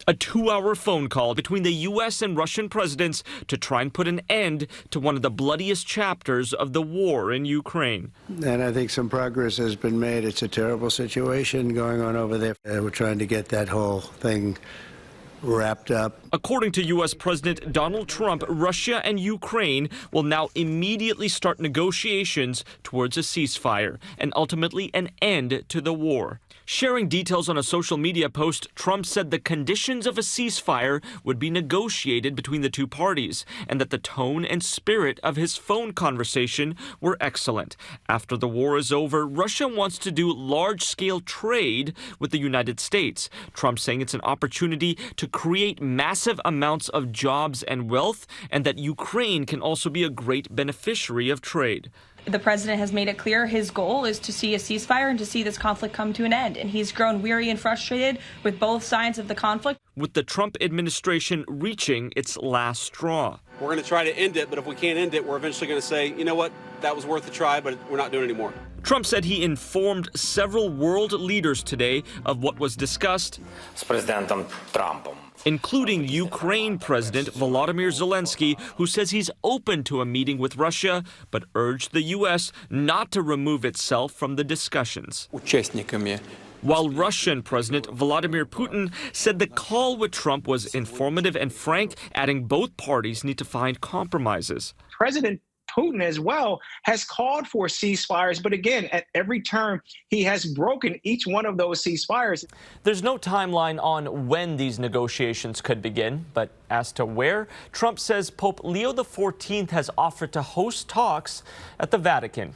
A 2-hour phone call between the U.S. and Russian presidents to try and put an end to one of the bloodiest chapters of the war in Ukraine. And I think some progress has been made. It's a terrible situation going on over there. We're trying to get that whole thing wrapped up. According to U.S. President Donald Trump, Russia and Ukraine will now immediately start negotiations towards a ceasefire and ultimately an end to the war. Sharing details on a social media post, Trump said the conditions of a ceasefire would be negotiated between the two parties and that the tone and spirit of his phone conversation were excellent. After the war is over, Russia wants to do large-scale trade with the United States. Trump saying it's an opportunity to create massive amounts of jobs and wealth, and that Ukraine can also be a great beneficiary of trade. The president has made it clear his goal is to see a ceasefire and to see this conflict come to an end. And he's grown weary and frustrated with both sides of the conflict. With the Trump administration reaching its last straw. We're going to try to end it, but if we can't end it, we're eventually going to say, you know what, that was worth a try, but we're not doing it anymore. Trump said he informed several world leaders today of what was discussed, including Ukraine President Volodymyr Zelensky, who says he's open to a meeting with Russia, but urged the U.S. not to remove itself from the discussions. While Russian President Vladimir Putin said the call with Trump was informative and frank, adding both parties need to find compromises. President Putin as well has called for ceasefires, but again, at every turn, he has broken each one of those ceasefires. There's no timeline on when these negotiations could begin, but as to where, Trump says Pope Leo XIV has offered to host talks at the Vatican.